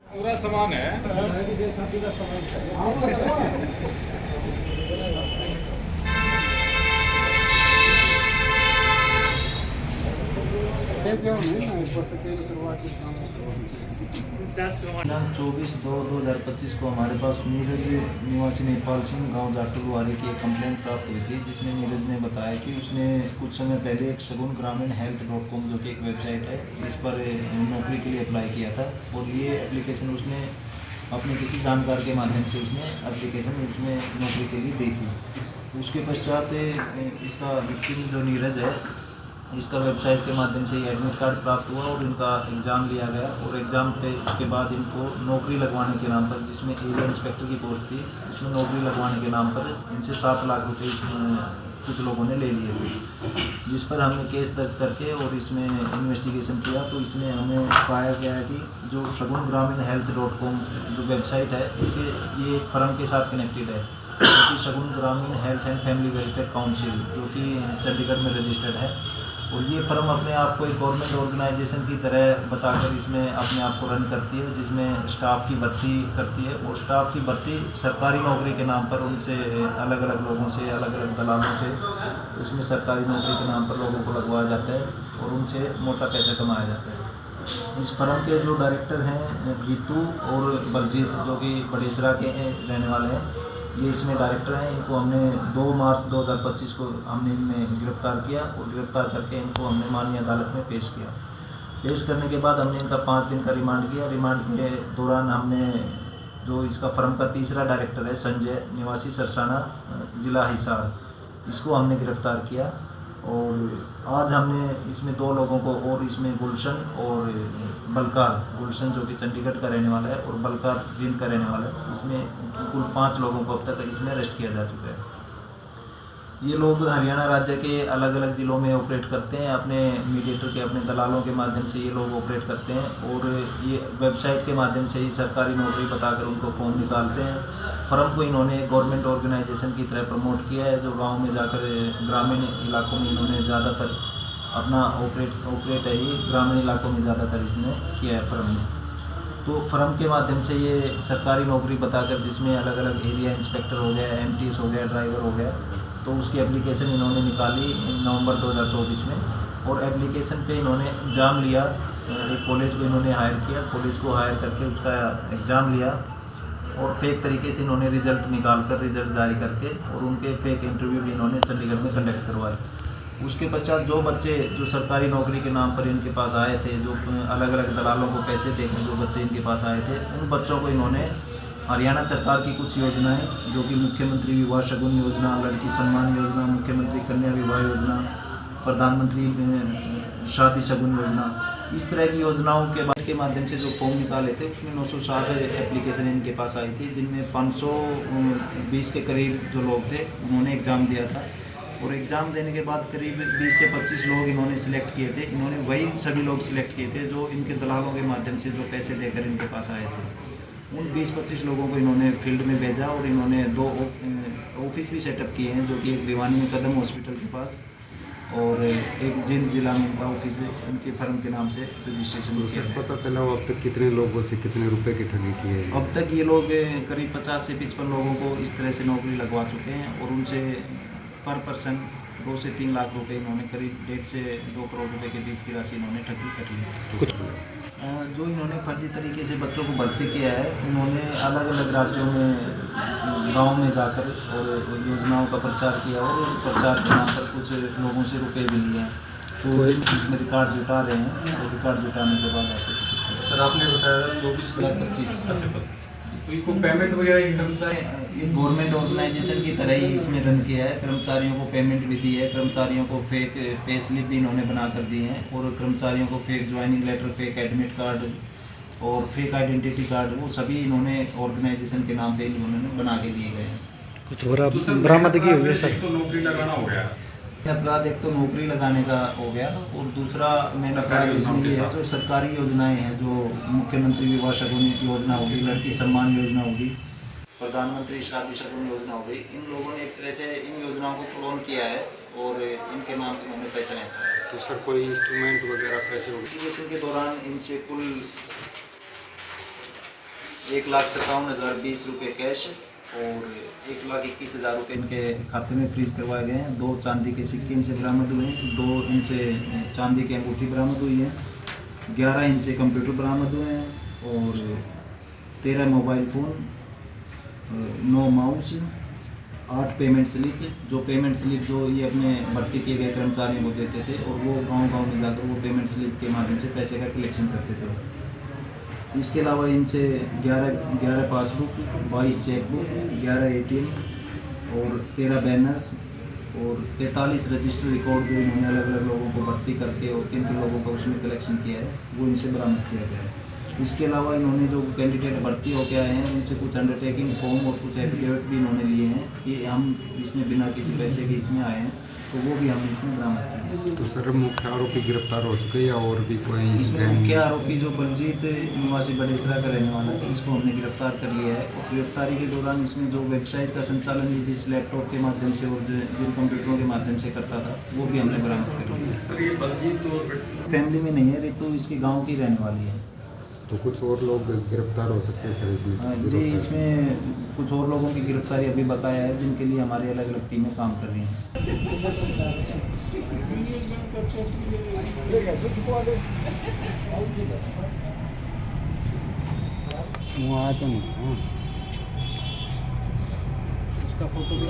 पूरा सामान है। दिनांक 24/2/2025 को हमारे पास नीरज निवासी नेपाल सिंह गांव जाटुलवारी की एक कंप्लेंट प्राप्त हुई थी, जिसमें नीरज ने बताया कि उसने कुछ समय पहले एक शगुन ग्रामीण health.com जो कि एक वेबसाइट है, इस पर नौकरी के लिए अप्लाई किया था और ये एप्लीकेशन उसने अपने किसी जानकार के माध्यम से उसने एप्लीकेशन उसमें नौकरी के लिए दी थी। उसके पश्चात इसका विक्टिम जो नीरज है, इसका वेबसाइट के माध्यम से एडमिट कार्ड प्राप्त हुआ और इनका एग्ज़ाम लिया गया और एग्ज़ाम के बाद इनको नौकरी लगवाने के नाम पर, जिसमें एरिया इंस्पेक्टर की पोस्ट थी, उसमें नौकरी लगवाने के नाम पर इनसे 7 लाख रुपए कुछ लोगों ने ले लिए थे, जिस पर हमने केस दर्ज करके और इसमें इन्वेस्टिगेशन किया। तो इसमें हमें पाया गया है कि जो शगुन ग्रामीण health.com जो वेबसाइट है, इसके ये फर्म के साथ कनेक्टेड है, जो कि शगुन ग्रामीण health and family welfare council जो कि चंडीगढ़ में रजिस्टर्ड है। और ये फर्म अपने आप को एक गवर्नमेंट ऑर्गेनाइजेशन की तरह बताकर इसमें अपने आप को रन करती है, जिसमें स्टाफ की भर्ती करती है और स्टाफ की भर्ती सरकारी नौकरी के नाम पर उनसे अलग अलग लोगों से, अलग अलग दलालों से उसमें सरकारी नौकरी के नाम पर लोगों को लगवाया जाता है और उनसे मोटा पैसा कमाया जाता है। इस फर्म के जो डायरेक्टर हैं रितु और बलजीत, जो कि बड़ेसरा के रहने वाले हैं, ये इसमें डायरेक्टर हैं। इनको हमने 2 मार्च 2025 को हमने इनमें गिरफ्तार किया और गिरफ्तार करके इनको हमने माननीय अदालत में पेश किया। पेश करने के बाद हमने इनका 5 दिन का रिमांड किया। रिमांड के दौरान हमने जो इसका फर्म का तीसरा डायरेक्टर है संजय निवासी सरसाना जिला हिसार, इसको हमने गिरफ्तार किया और आज हमने इसमें 2 लोगों को और इसमें गुलशन और बलकार, गुलशन जो कि चंडीगढ़ का रहने वाला है और बलकार जींद का रहने वाला है, इसमें कुल 5 लोगों को अब तक इसमें अरेस्ट किया जा चुका है। ये लोग हरियाणा राज्य के अलग अलग ज़िलों में ऑपरेट करते हैं, अपने मीडिएटर के, अपने दलालों के माध्यम से ये लोग ऑपरेट करते हैं और ये वेबसाइट के माध्यम से ही सरकारी नौकरी बताकर उनको फॉर्म निकालते हैं। फर्म को इन्होंने गवर्नमेंट ऑर्गेनाइजेशन की तरह प्रमोट किया है, जो गांव में जाकर ग्रामीण इलाकों में इन्होंने ज़्यादातर अपना ऑपरेट है, ये ग्रामीण इलाकों में ज़्यादातर इसने किया है फर्म ने। तो फर्म के माध्यम से ये सरकारी नौकरी बताकर, जिसमें अलग अलग एरिया इंस्पेक्टर हो गया, MTS हो गया, ड्राइवर हो गया, तो उसकी एप्लीकेशन इन्होंने निकाली नवंबर 2024 में और एप्लीकेशन पे इन्होंने एग्ज़ाम लिया। एक कॉलेज को इन्होंने हायर किया, कॉलेज को हायर करके उसका एग्ज़ाम लिया और फेक तरीके से इन्होंने रिज़ल्ट निकाल कर, रिज़ल्ट जारी करके और उनके फेक इंटरव्यू भी इन्होंने चंडीगढ़ में कंडक्ट करवाए। उसके पश्चात जो बच्चे जो सरकारी नौकरी के नाम पर इनके पास आए थे, जो अलग अलग दलालों को पैसे देकर जो बच्चे इनके पास आए थे, उन बच्चों को इन्होंने हरियाणा सरकार की कुछ योजनाएं, जो कि मुख्यमंत्री विवाह शगुन योजना, लड़की सम्मान योजना, मुख्यमंत्री कन्या विवाह योजना, प्रधानमंत्री शादी शगुन योजना, इस तरह की योजनाओं के माध्यम से जो फॉर्म निकाले थे, उसमें 960 एप्लीकेशन इनके पास आई थी, जिनमें 520 के करीब जो लोग थे उन्होंने एग्ज़ाम दिया था और एग्ज़ाम देने के बाद करीब 20 से 25 लोग इन्होंने सिलेक्ट किए थे। इन्होंने वही सभी लोग सिलेक्ट किए थे जो इनके दलालों के माध्यम से जो पैसे देकर इनके पास आए थे। उन 20-25 लोगों को इन्होंने फील्ड में भेजा और इन्होंने 2 ऑफिस भी सेटअप किए हैं, जो कि एक भिवानी में कदम हॉस्पिटल के पास और एक जींद जिला में इनका ऑफिस है, इनकी फर्म के नाम से रजिस्ट्रेशन किया है। पता चला अब तक कितने लोगों से कितने रुपए की ठगी की है? अब तक ये लोग करीब 50 से 55 लोगों को इस तरह से नौकरी लगवा चुके हैं और उनसे पर पर्सन 2 से 3 लाख रुपए इन्होंने करीब 1.5 से 2 करोड़ रुपए के बीच की राशि इन्होंने ठगी कर ली। कुछ जो इन्होंने फर्जी तरीके से बच्चों को भर्ती किया है, उन्होंने अलग अलग राज्यों में गांव में जाकर और योजनाओं का प्रचार किया और प्रचार के नाम पर कुछ लोगों से रुपए भी लिए हैं। तो इसमें रिकॉर्ड जुटा रहे हैं और रिकॉर्ड जुटाने के बाद ऐसे सर आपने बताया 24/25। अच्छा 25। तो इनको पेमेंट वगैरह कर्मचारी ये गवर्नमेंट ऑर्गेनाइजेशन की तरह ही इसमें रन किया है। कर्मचारियों को पेमेंट भी दी है, कर्मचारियों को फेक पे स्लिप भी इन्होंने बना कर दी हैं और कर्मचारियों को fake joining letter, fake admit card और फेक आइडेंटिटी कार्ड, वो सभी इन्होंने ऑर्गेनाइजेशन के नाम पे इन्होंने बना के दिए गए हैं। कुछ बरामदगी हुई है सर? तो नौकरी लगाना हो गया। अपराध एक तो नौकरी लगाने का हो गया और दूसरा मेन अपराध इसमें ये है जो सरकारी योजनाएं हैं, जो मुख्यमंत्री विवाह शगुन योजना होगी, लड़की सम्मान योजना होगी, प्रधानमंत्री शादी शगुन योजना होगी, इन लोगों ने एक तरह से इन योजनाओं को क्लोन किया है और इनके नाम से उन्होंने पैसा नहीं। तो सर कोई इंस्ट्रूमेंट वगैरह पैसे इन्वेस्टिगेशन के दौरान इनसे कुल 1,57,020 रुपये कैश और 1,21,000 रुपये इनके खाते में फ्रीज करवाए गए हैं। 2 चांदी के सिक्के इनसे बरामद हुए हैं, 2 इनसे चांदी की अंगूठी बरामद हुई है, 11 इनसे कंप्यूटर बरामद हुए हैं और 13 mobile phone, 9 mouse, 8 payment slip. जो पेमेंट स्लिप जो ये अपने भर्ती किए गए कर्मचारियों को देते थे और वो गांव-गांव में जाकर वो पेमेंट स्लिप के माध्यम से पैसे का कलेक्शन करते थे। इसके अलावा इनसे 11 पासबुक, 22 चेकबुक, 11 ATM और 13 बैनर्स और 43 रजिस्टर रिकॉर्ड जो इन्होंने अलग अलग लोगों को भर्ती करके और किन किन लोगों का उसमें कलेक्शन किया है वो इनसे बरामद किया गया है। इसके अलावा इन्होंने जो कैंडिडेट भर्ती होकर आए हैं उनसे कुछ अंडरटेकिंग फॉर्म और कुछ एफिडेविट भी इन्होंने लिए हैं कि हम इसमें बिना किसी पैसे के इसमें आए हैं, तो वो भी हमने इसमें बरामद किए। तो सर मुख्य आरोपी गिरफ्तार हो चुके हैं या और भी कोई इसमें मुख्य आरोपी जो बलजीत निवासी बड़ेसरा का रहने वाला है, इसको हमने गिरफ्तार कर लिया है और गिरफ्तारी के दौरान इसमें जो वेबसाइट का संचालन ये जिस लैपटॉप के माध्यम से और जिन कंप्यूटरों के माध्यम से करता था वो भी हमने बरामद कर लिया है। सर ये बलजीत तो फैमिली में नहीं है, रितु इसके गाँव की रहने वाली है। तो कुछ और लोग गिरफ्तार हो सकते हैं सर इसमें? जी, इसमें कुछ और लोगों की गिरफ्तारी अभी बकाया है जिनके लिए हमारी अलग अलग टीमें काम कर रही हैं। वो आया तो नहीं। हाँ उसका फोटो भी